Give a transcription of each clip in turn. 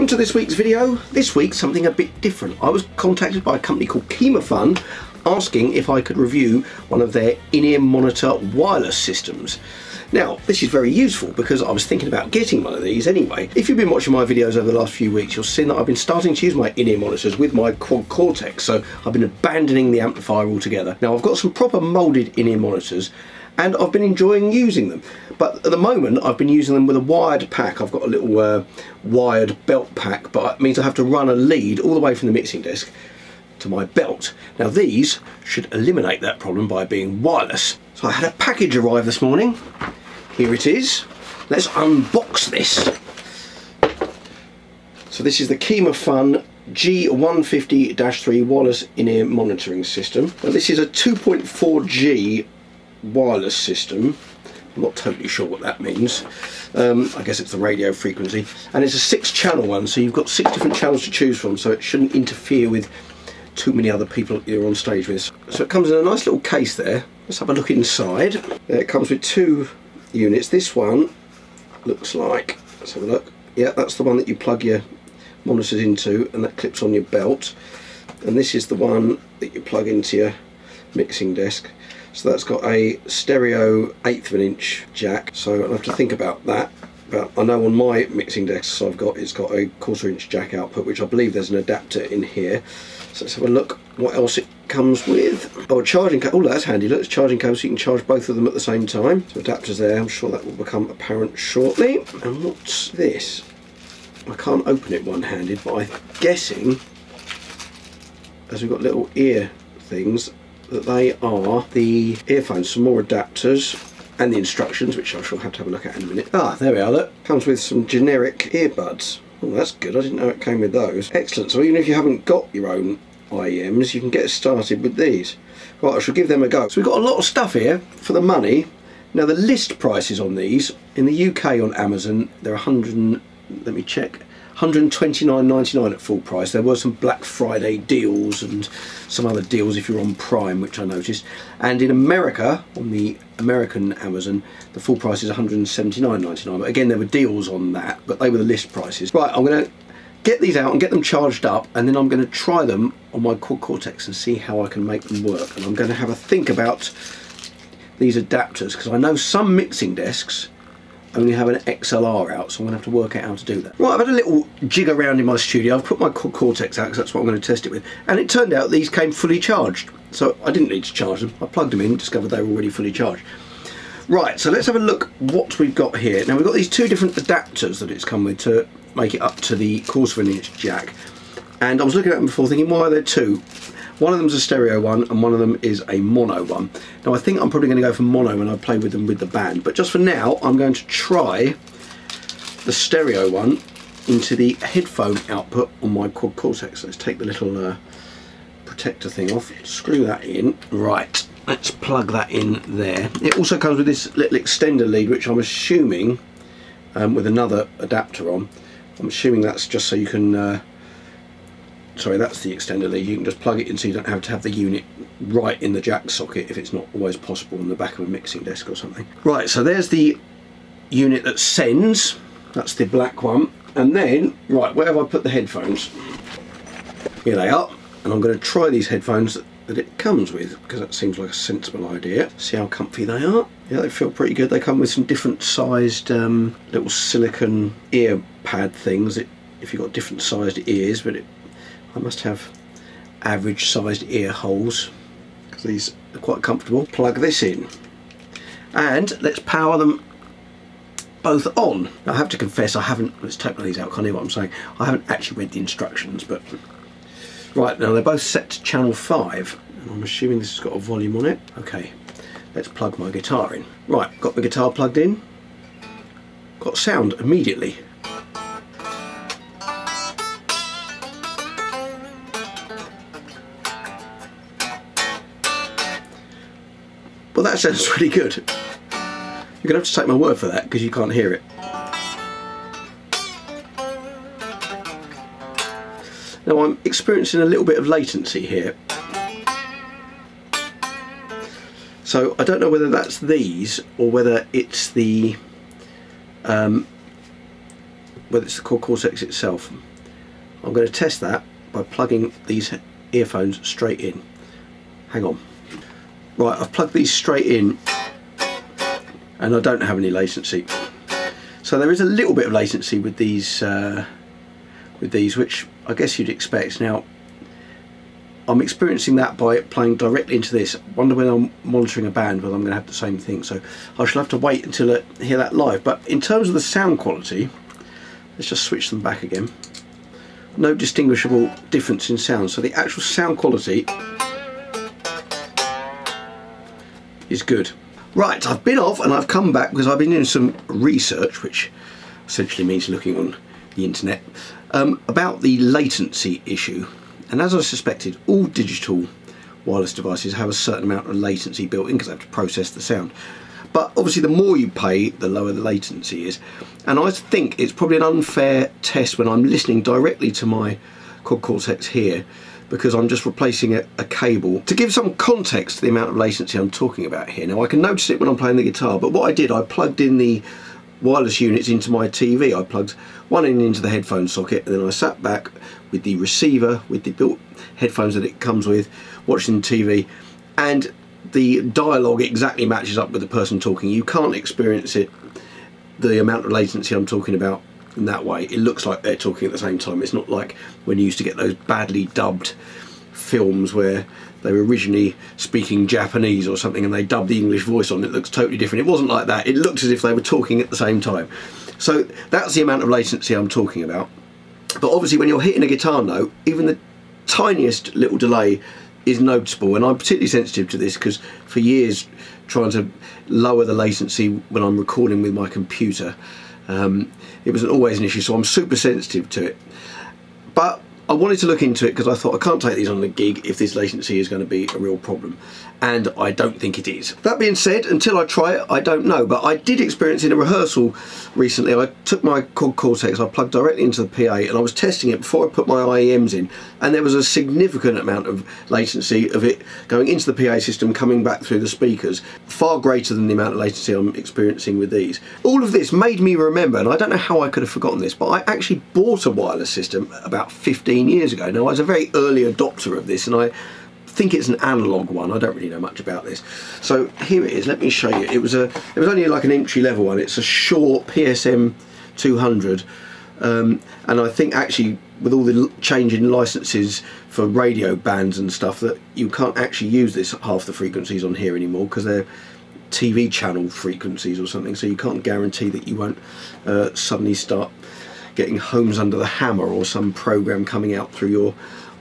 welcome to this week's video. This week something a bit different. I was contacted by a company called KIMAFUN asking if I could review one of their in-ear monitor wireless systems. Now this is very useful because I was thinking about getting one of these anyway. If you've been watching my videos over the last few weeks, you'll see that I've been starting to use my in-ear monitors with my Quad Cortex, so I've been abandoning the amplifier altogether. Now I've got some proper moulded in-ear monitors and I've been enjoying using them, but at the moment I've been using them with a wired pack. I've got a little wired belt pack, but it means I have to run a lead all the way from the mixing desk to my belt. Now these should eliminate that problem by being wireless. So I had a package arrive this morning. Here it is. Let's unbox this. So this is the KIMAFUN G150-3 Wireless in-ear monitoring system. Now this is a 2.4G wireless system. I'm not totally sure what that means. I guess it's the radio frequency, and it's a 6-channel one, so you've got 6 different channels to choose from, so it shouldn't interfere with too many other people you're on stage with. So it comes in a nice little case there. Let's have a look inside. It comes with 2 units. This one looks like, let's have a look. Yeah, that's the one that you plug your monitors into, and that clips on your belt. And this is the one that you plug into your mixing desk. So that's got a stereo 1/8 of an inch jack, so I'll have to think about that. But I know on my mixing desks it's got a 1/4 inch jack output, which I believe there's an adapter in here. So let's have a look what else it comes with. Oh, a charging cable. Oh, that's handy. Look, it's charging cable, so you can charge both of them at the same time. So adapters there. I'm sure that will become apparent shortly. And what's this? I can't open it one-handed, but I'm guessing, as we've got little ear things, that they are the earphones. Some more adapters and the instructions, which I shall have to have a look at in a minute. Ah, there we are. Look, comes with some generic earbuds. Oh, that's good. I didn't know it came with those. Excellent. So even if you haven't got your own IEMs, you can get started with these. Right, I shall give them a go. So we've got a lot of stuff here for the money. Now the list prices on these in the UK on Amazon, they're 129.99 at full price. There were some Black Friday deals and some other deals if you're on Prime, which I noticed. And in America, on the American Amazon, the full price is 179.99. But again, there were deals on that, but they were the list prices. Right, I'm going to get these out and get them charged up, and then I'm going to try them on my Quad Cortex and see how I can make them work. And I'm going to have a think about these adapters, because I know some mixing desks only have an XLR out, so I'm going to have to work out how to do that. Right, I've had a little jig around in my studio. I've put my Quad Cortex out because that's what I'm going to test it with, and it turned out these came fully charged, so I didn't need to charge them. I plugged them in, discovered they were already fully charged. Right, so let's have a look what we've got here. Now we've got these 2 different adapters that it's come with to make it up to the 1/4 of an inch jack, and I was looking at them before thinking, why are there 2? One of them's a stereo one and one of them is a mono one. Now I think I'm probably going to go for mono when I play with them with the band, but just for now I'm going to try the stereo one into the headphone output on my Quad Cortex. Let's take the little protector thing off, screw that in. Right, let's plug that in there. It also comes with this little extender lead, which I'm assuming, with another adapter on, I'm assuming that's just so you can sorry, that's the extender lead. You can just plug it in so you don't have to have the unit right in the jack socket if it's not always possible on the back of a mixing desk or something. Right, so there's the unit that sends, that's the black one, and then, right, where have I put the headphones? Here they are, and I'm going to try these headphones that it comes with, because that seems like a sensible idea. See how comfy they are. Yeah, they feel pretty good. They come with some different sized little silicone ear pad things if you've got different sized ears, but I must have average sized ear holes because these are quite comfortable. Plug this in and let's power them both on. Now I have to confess I haven't, let's take one of these out, can't hear what I'm saying. I haven't actually read the instructions, but right, now they're both set to channel 5 and I'm assuming this has got a volume on it. Okay, let's plug my guitar in. Right, got my guitar plugged in, got sound immediately. Well, that sounds really good. You're going to have to take my word for that because you can't hear it. Now I'm experiencing a little bit of latency here. So I don't know whether that's these or whether it's the Quad Cortex itself. I'm going to test that by plugging these earphones straight in. Hang on. Right, I've plugged these straight in and I don't have any latency. So there is a little bit of latency with these, which I guess you'd expect. Now, I'm experiencing that by playing directly into this. I wonder when I'm monitoring a band whether I'm going to have the same thing. So I shall have to wait until I hear that live. But in terms of the sound quality, let's just switch them back again. No distinguishable difference in sound. So the actual sound quality is good. Right, I've been off and I've come back because I've been doing some research, which essentially means looking on the internet, about the latency issue. And as I suspected, all digital wireless devices have a certain amount of latency built in because they have to process the sound. But obviously the more you pay, the lower the latency is. And I think it's probably an unfair test when I'm listening directly to my Quad Cortex here, because I'm just replacing a cable. To give some context to the amount of latency I'm talking about here, now I can notice it when I'm playing the guitar, but what I did, I plugged in the wireless units into my TV. I plugged one in into the headphone socket, and then I sat back with the receiver, with the built headphones that it comes with, watching TV, and the dialogue exactly matches up with the person talking. You can't experience it, the amount of latency I'm talking about, in that way. It looks like they're talking at the same time. It's not like when you used to get those badly dubbed films where they were originally speaking Japanese or something and they dubbed the English voice on. It looks totally different. It wasn't like that. It looked as if they were talking at the same time. So that's the amount of latency I'm talking about. But obviously when you're hitting a guitar note, even the tiniest little delay is noticeable, and I'm particularly sensitive to this because for years trying to lower the latency when I'm recording with my computer, it was always an issue, so I'm super sensitive to it. But I wanted to look into it because I thought I can't take these on the gig if this latency is going to be a real problem, and I don't think it is. That being said, until I try it, I don't know, but I did experience in a rehearsal recently. I took my Quad Cortex, I plugged directly into the PA, and I was testing it before I put my IEMs in, and there was a significant amount of latency of it going into the PA system, coming back through the speakers, far greater than the amount of latency I'm experiencing with these. All of this made me remember, and I don't know how I could have forgotten this, but I actually bought a wireless system about 15 years ago. Now, I was a very early adopter of this, and I think it's an analog one. I don't really know much about this. So here it is. Let me show you. It was only like an entry level one. It's a short PSM 200, and I think actually with all the change in licenses for radio bands and stuff, that you can't actually use this half the frequencies on here anymore because they're TV channel frequencies or something. So you can't guarantee that you won't suddenly start getting Homes Under the Hammer or some program coming out through your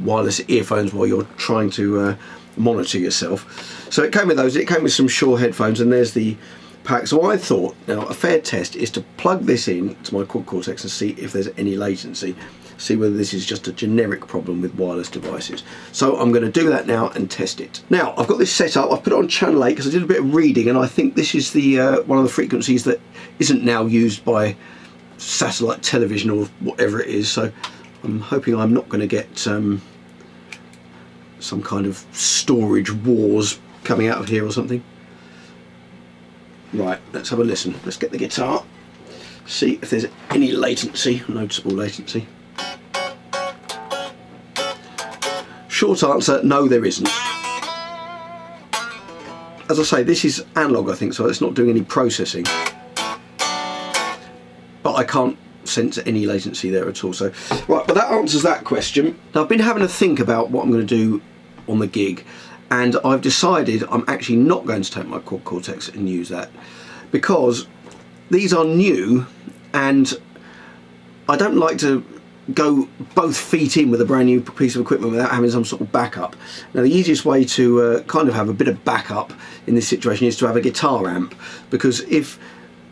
wireless earphones while you're trying to monitor yourself. So it came with those. It came with some Shure headphones, and there's the pack. So I thought, now a fair test is to plug this in to my Quad Cortex and see if there's any latency, see whether this is just a generic problem with wireless devices. So I'm going to do that now and test it. Now I've got this set up. I've put it on channel 8 because I did a bit of reading, and I think this is the one of the frequencies that isn't now used by satellite television or whatever it is. So I'm hoping I'm not going to get some kind of storage wars coming out of here or something. Right, let's have a listen. Let's get the guitar, see if there's any latency, noticeable latency. Short answer, no there isn't. As I say, this is analog I think, so it's not doing any processing. But I can't sense any latency there at all. So right, but that answers that question. Now I've been having a think about what I'm going to do on the gig, and I've decided I'm actually not going to take my Quad Cortex and use that, because these are new and I don't like to go both feet in with a brand new piece of equipment without having some sort of backup. Now the easiest way to kind of have a bit of backup in this situation is to have a guitar amp, because if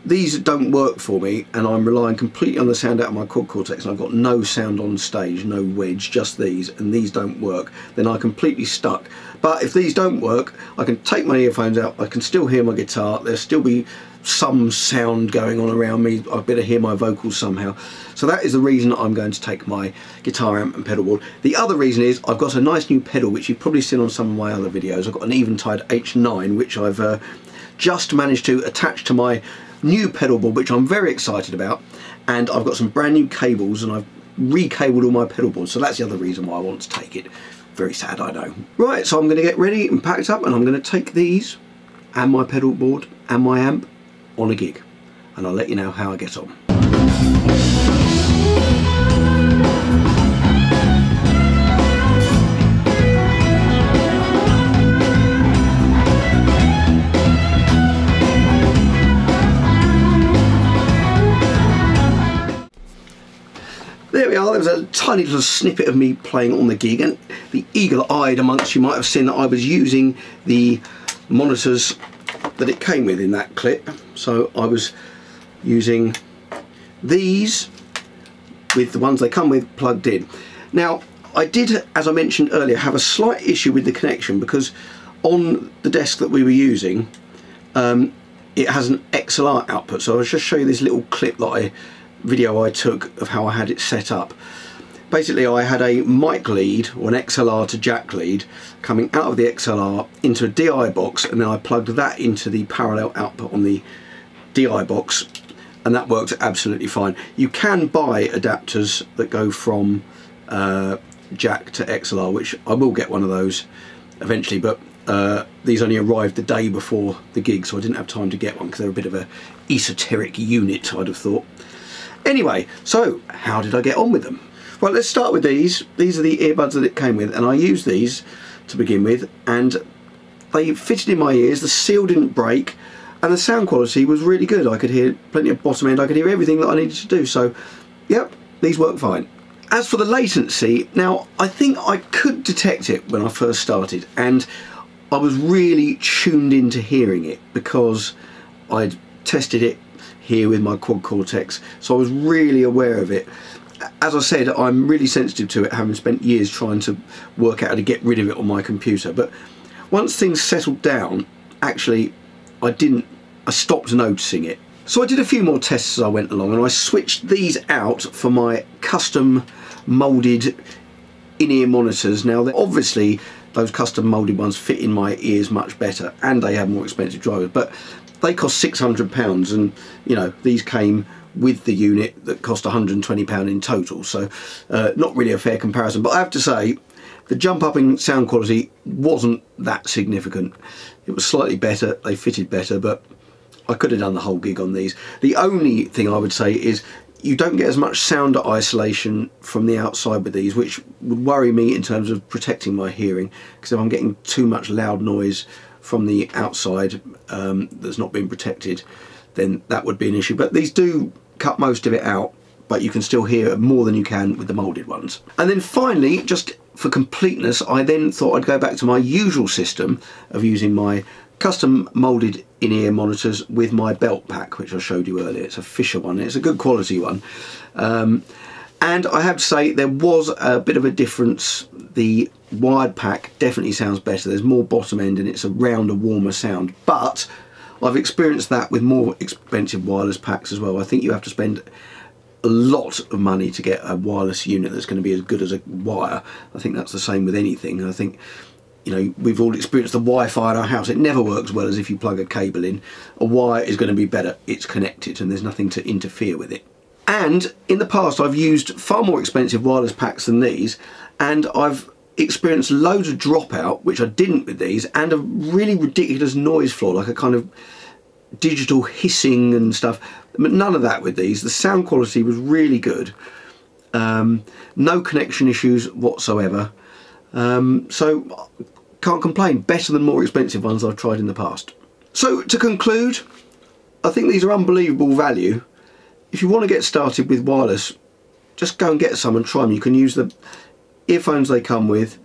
these don't work for me and I'm relying completely on the sound out of my Quad Cortex and I've got no sound on stage, no wedge, just these, and these don't work, then I'm completely stuck. But if these don't work, I can take my earphones out, I can still hear my guitar, there'll still be some sound going on around me, I better hear my vocals somehow. So that is the reason I'm going to take my guitar amp and pedal board. The other reason is I've got a nice new pedal, which you've probably seen on some of my other videos. I've got an Eventide H9, which I've just managed to attach to my new pedal board, which I'm very excited about, and I've got some brand new cables, and I've recabled all my pedal boards, so that's the other reason why I want to take it. Very sad, I know. Right, so I'm going to get ready and packed up, and I'm going to take these and my pedal board and my amp on a gig, and I'll let you know how I get on. There we are, there was a tiny little snippet of me playing on the gig, and the eagle-eyed amongst you might have seen that I was using the monitors that it came with in that clip. So I was using these with the ones they come with plugged in. Now I did, as I mentioned earlier, have a slight issue with the connection, because on the desk that we were using it has an XLR output. So I'll just show you this little clip that video I took of how I had it set up. Basically I had a mic lead, or an XLR to jack lead, coming out of the XLR into a DI box, and then I plugged that into the parallel output on the DI box, and that worked absolutely fine. You can buy adapters that go from jack to XLR, which I will get one of those eventually, but these only arrived the day before the gig, so I didn't have time to get one because they're a bit of a esoteric unit, I'd have thought. Anyway, so how did I get on with them? Well, let's start with these. These are the earbuds that it came with, and I used these to begin with, and they fitted in my ears. The seal didn't break, and the sound quality was really good. I could hear plenty of bottom end. I could hear everything that I needed to do. So, yep, these work fine. As for the latency, now I think I could detect it when I first started, and I was really tuned into hearing it because I'd tested it here with my Quad Cortex, so I was really aware of it. As I said, I'm really sensitive to it, having spent years trying to work out how to get rid of it on my computer. But once things settled down, actually I stopped noticing it. So I did a few more tests as I went along, and I switched these out for my custom moulded in-ear monitors. Now obviously those custom moulded ones fit in my ears much better, and they have more expensive drivers, but they cost £600, and you know, these came with the unit that cost £120 in total, so not really a fair comparison. But I have to say, the jump up in sound quality wasn't that significant. It was slightly better, they fitted better, but I could have done the whole gig on these. The only thing I would say is you don't get as much sound isolation from the outside with these, which would worry me in terms of protecting my hearing, because if I'm getting too much loud noise from the outside that's not been protected, then that would be an issue. But these do cut most of it out, but you can still hear more than you can with the moulded ones. And then finally, just for completeness, I then thought I'd go back to my usual system of using my custom moulded in-ear monitors with my belt pack, which I showed you earlier. It's a Fisher one, it's a good quality one. And I have to say there was a bit of a difference. The wired pack definitely sounds better. There's more bottom end and it's a rounder, warmer sound. But I've experienced that with more expensive wireless packs as well. I think you have to spend a lot of money to get a wireless unit that's going to be as good as a wire. I think that's the same with anything. I think, you know, we've all experienced the Wi-Fi in our house. It never works well as if you plug a cable in. A wire is going to be better. It's connected and there's nothing to interfere with it. And in the past I've used far more expensive wireless packs than these, and I've experienced loads of dropout, which I didn't with these, and a really ridiculous noise floor, like a kind of digital hissing and stuff. But none of that with these. The sound quality was really good. No connection issues whatsoever. So can't complain. Better than more expensive ones I've tried in the past. So to conclude, I think these are unbelievable value. If you want to get started with wireless, just go and get some and try them. You can use the earphones they come with.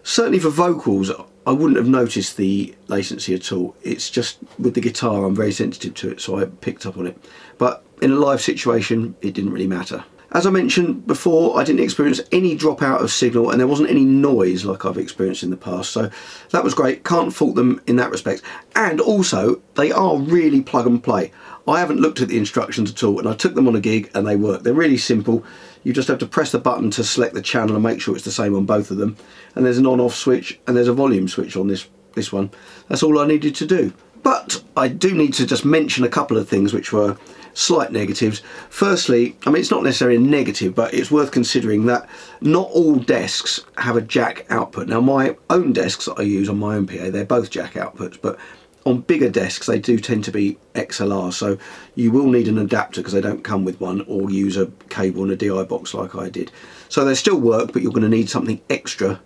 Certainly for vocals, I wouldn't have noticed the latency at all. It's just with the guitar I'm very sensitive to it, so I picked up on it. But in a live situation, it didn't really matter. As I mentioned before, I didn't experience any dropout of signal, and there wasn't any noise like I've experienced in the past, so that was great. Can't fault them in that respect. And also, they are really plug and play. I haven't looked at the instructions at all, and I took them on a gig and they work. They're really simple. You just have to press the button to select the channel and make sure it's the same on both of them. And there's an on-off switch and there's a volume switch on this one. That's all I needed to do. But I do need to just mention a couple of things which were slight negatives. Firstly, I mean, it's not necessarily a negative, but it's worth considering that not all desks have a jack output. Now, my own desks that I use on my own PA, they're both jack outputs, but on bigger desks they do tend to be XLR, so you will need an adapter because they don't come with one, or use a cable and a DI box like I did. So they still work, but you're going to need something extra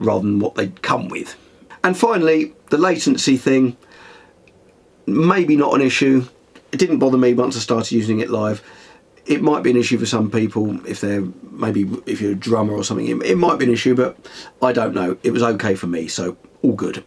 rather than what they come with. And finally, the latency thing, maybe not an issue. It didn't bother me once I started using it live. It might be an issue for some people if they're, maybe if you're a drummer or something, it might be an issue, but I don't know. It was okay for me, so all good.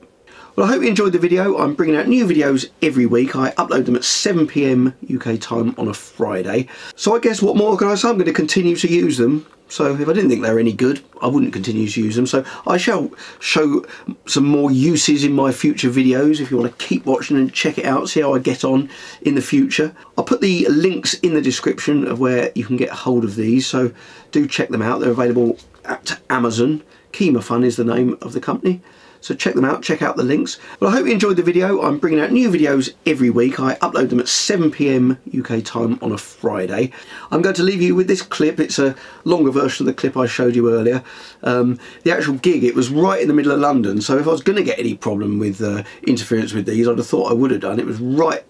Well, I hope you enjoyed the video. I'm bringing out new videos every week. I upload them at 7 PM UK time on a Friday. So I guess what more can I say? I'm going to continue to use them. So if I didn't think they were any good, I wouldn't continue to use them. So I shall show some more uses in my future videos if you want to keep watching and check it out, see how I get on in the future. I'll put the links in the description of where you can get hold of these, so do check them out. They're available at Amazon. KIMAFUN is the name of the company. So check them out, check out the links. Well, I hope you enjoyed the video. I'm bringing out new videos every week. I upload them at 7 PM UK time on a Friday. I'm going to leave you with this clip. It's a longer version of the clip I showed you earlier. The actual gig, it was right in the middle of London, so if I was going to get any problem with interference with these, I'd have thought I would have done. It was right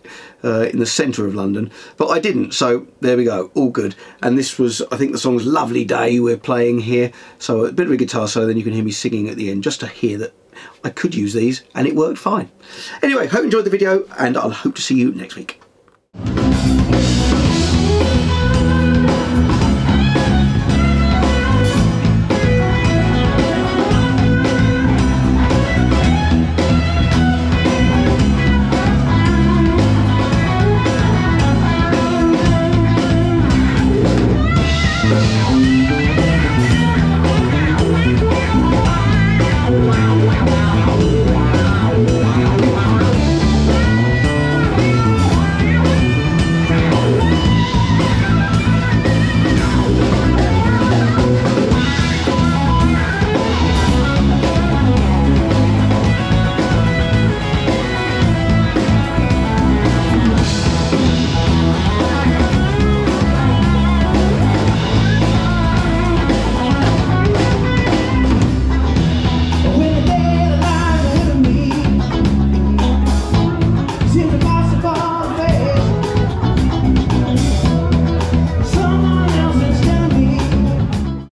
in the centre of London, but I didn't, so there we go, all good. And this was, I think the song's Lovely Day we're playing here, so a bit of a guitar solo, then you can hear me singing at the end, just to hear that I could use these and it worked fine. Anyway, hope you enjoyed the video, and I'll hope to see you next week.